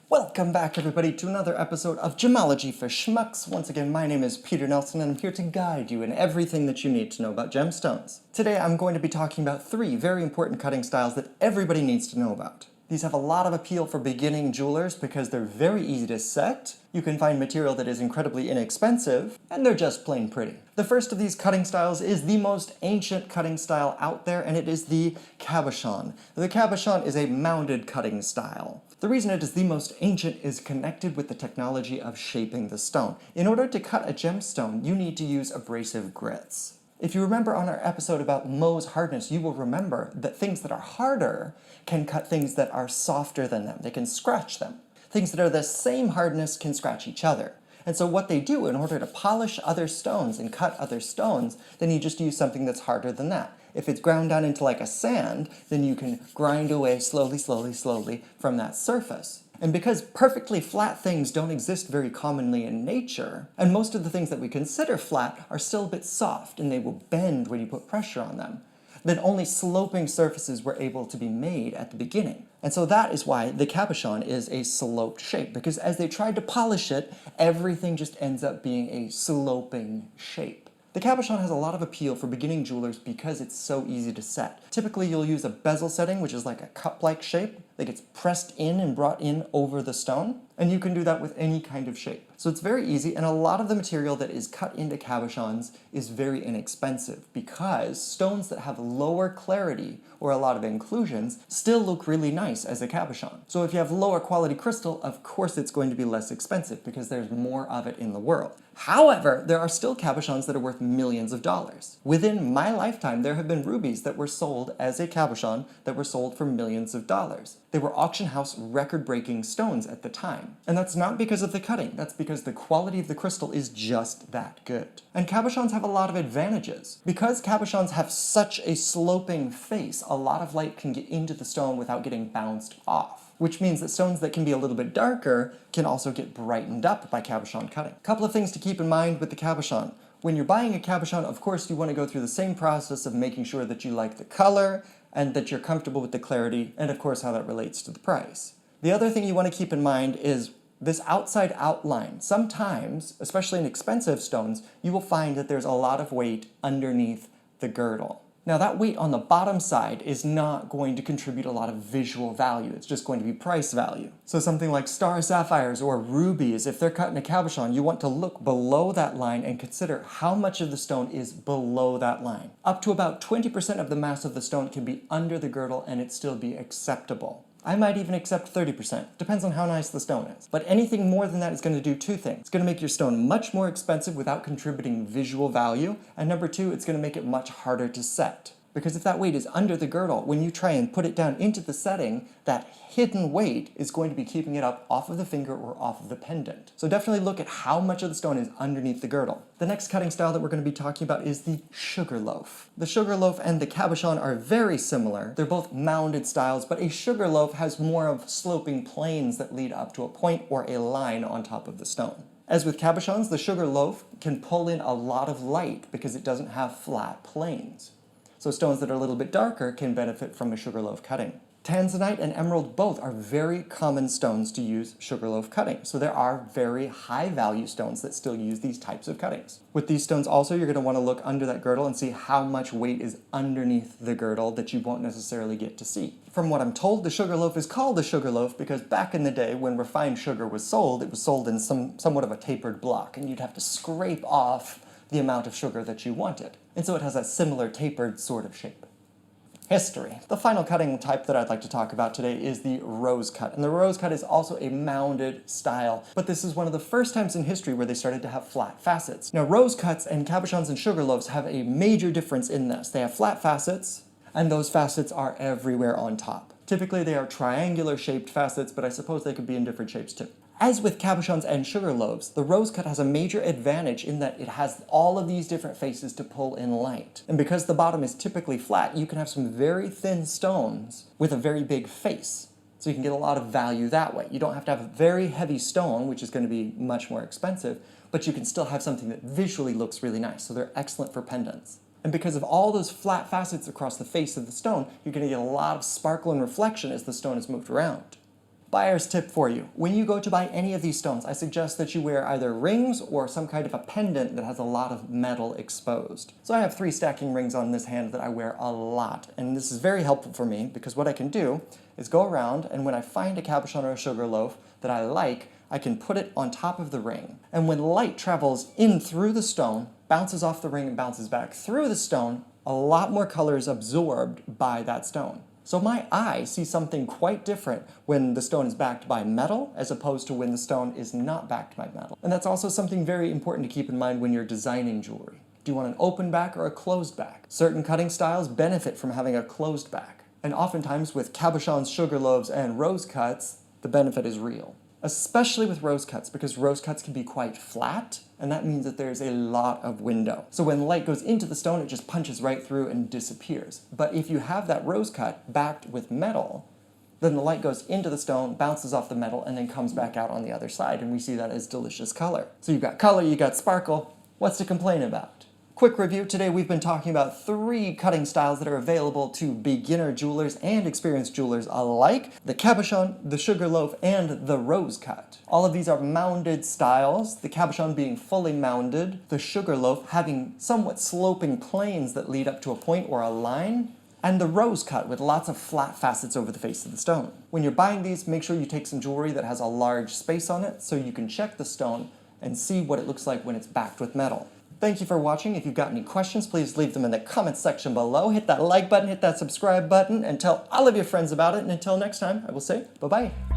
Welcome back, everybody, to another episode of Gemology for Schmucks. Once again, my name is Peter Nelson, and I'm here to guide you in everything that you need to know about gemstones. Today, I'm going to be talking about 3 very important cutting styles that everybody needs to know about. These have a lot of appeal for beginning jewelers because they're very easy to set, you can find material that is incredibly inexpensive, and they're just plain pretty. The first of these cutting styles is the most ancient cutting style out there, and it is the Cabochon. The Cabochon is a mounded cutting style. The reason it is the most ancient is connected with the technology of shaping the stone. In order to cut a gemstone, you need to use abrasive grits. If you remember on our episode about Mohs hardness, you will remember that things that are harder can cut things that are softer than them. They can scratch them. Things that are the same hardness can scratch each other. And so what they do in order to polish other stones and cut other stones, then you just use something that's harder than that. If it's ground down into like a sand, then you can grind away slowly from that surface. And because perfectly flat things don't exist very commonly in nature, and most of the things that we consider flat are still a bit soft and they will bend when you put pressure on them, then only sloping surfaces were able to be made at the beginning. And so that is why the Cabochon is a sloped shape, because as they tried to polish it, everything just ends up being a sloping shape. The Cabochon has a lot of appeal for beginning jewelers because it's so easy to set. Typically you'll use a bezel setting, which is like a cup-like shape that gets pressed in and brought in over the stone, and you can do that with any kind of shape. So it's very easy, and a lot of the material that is cut into Cabochons is very inexpensive because stones that have lower clarity or a lot of inclusions still look really nice as a Cabochon. So if you have lower quality crystal, of course it's going to be less expensive because there's more of it in the world. However, there are still Cabochons that are worth millions of dollars. Within my lifetime, there have been rubies that were sold as a Cabochon that were sold for millions of dollars. They were auction house record-breaking stones at the time. And that's not because of the cutting, that's because the quality of the crystal is just that good. And Cabochons have a lot of advantages. Because Cabochons have such a sloping face, a lot of light can get into the stone without getting bounced off, which means that stones that can be a little bit darker can also get brightened up by Cabochon cutting. A couple of things to keep in mind with the Cabochon. When you're buying a Cabochon, of course you want to go through the same process of making sure that you like the color, and that you're comfortable with the clarity, and of course how that relates to the price. The other thing you want to keep in mind is this outside outline. Sometimes, especially in expensive stones, you will find that there's a lot of weight underneath the girdle. Now that weight on the bottom side is not going to contribute a lot of visual value, it's just going to be price value. So something like star sapphires or rubies, if they're cut in a Cabochon, you want to look below that line and consider how much of the stone is below that line. Up to about 20% of the mass of the stone can be under the girdle and it still be acceptable. I might even accept 30%, depends on how nice the stone is. But anything more than that is going to do 2 things. It's going to make your stone much more expensive without contributing visual value, and number 2, it's going to make it much harder to set. Because if that weight is under the girdle, when you try and put it down into the setting, that hidden weight is going to be keeping it up off of the finger or off of the pendant. So definitely look at how much of the stone is underneath the girdle. The next cutting style that we're going to be talking about is the sugar loaf. The sugar loaf and the Cabochon are very similar. They're both mounded styles, but a sugar loaf has more of sloping planes that lead up to a point or a line on top of the stone. As with Cabochons, the sugar loaf can pull in a lot of light because it doesn't have flat planes. So stones that are a little bit darker can benefit from a sugar loaf cutting. Tanzanite and emerald both are very common stones to use sugar loaf cutting. So there are very high value stones that still use these types of cuttings. With these stones also, you're going to want to look under that girdle and see how much weight is underneath the girdle that you won't necessarily get to see. From what I'm told, the sugar loaf is called a sugar loaf because back in the day when refined sugar was sold, it was sold in somewhat of a tapered block, and you'd have to scrape off the amount of sugar that you wanted. And so it has a similar tapered sort of shape. History. The final cutting type that I'd like to talk about today is the rose cut. And the rose cut is also a mounded style, but this is one of the first times in history where they started to have flat facets. Now rose cuts and Cabochons and sugar loaves have a major difference in this. They have flat facets, and those facets are everywhere on top. Typically they are triangular shaped facets, but I suppose they could be in different shapes too. As with Cabochons and sugar loaves, the rose cut has a major advantage in that it has all of these different faces to pull in light. And because the bottom is typically flat, you can have some very thin stones with a very big face. So you can get a lot of value that way. You don't have to have a very heavy stone, which is going to be much more expensive, but you can still have something that visually looks really nice. So they're excellent for pendants. And because of all those flat facets across the face of the stone, you're going to get a lot of sparkle and reflection as the stone is moved around. Buyer's tip for you. When you go to buy any of these stones, I suggest that you wear either rings or some kind of a pendant that has a lot of metal exposed. So I have 3 stacking rings on this hand that I wear a lot, and this is very helpful for me because what I can do is go around, and when I find a cabochon or a sugar loaf that I like, I can put it on top of the ring. And when light travels in through the stone, bounces off the ring and bounces back through the stone, a lot more color is absorbed by that stone. So my eye sees something quite different when the stone is backed by metal as opposed to when the stone is not backed by metal. And that's also something very important to keep in mind when you're designing jewelry. Do you want an open back or a closed back? Certain cutting styles benefit from having a closed back. And oftentimes with cabochons, sugar loaves, and rose cuts, the benefit is real. Especially with rose cuts, because rose cuts can be quite flat, and that means that there's a lot of window. So when light goes into the stone, it just punches right through and disappears. But if you have that rose cut backed with metal, then the light goes into the stone, bounces off the metal, and then comes back out on the other side, and we see that as delicious color. So you've got color, you've got sparkle. What's to complain about? Quick review, today we've been talking about 3 cutting styles that are available to beginner jewelers and experienced jewelers alike: the cabochon, the sugar loaf, and the rose cut. All of these are mounded styles, the cabochon being fully mounded, the sugar loaf having somewhat sloping planes that lead up to a point or a line, and the rose cut with lots of flat facets over the face of the stone. When you're buying these, make sure you take some jewelry that has a large space on it so you can check the stone and see what it looks like when it's backed with metal. Thank you for watching. If you've got any questions, please leave them in the comments section below. Hit that like button, hit that subscribe button, and tell all of your friends about it. And until next time, I will say bye-bye.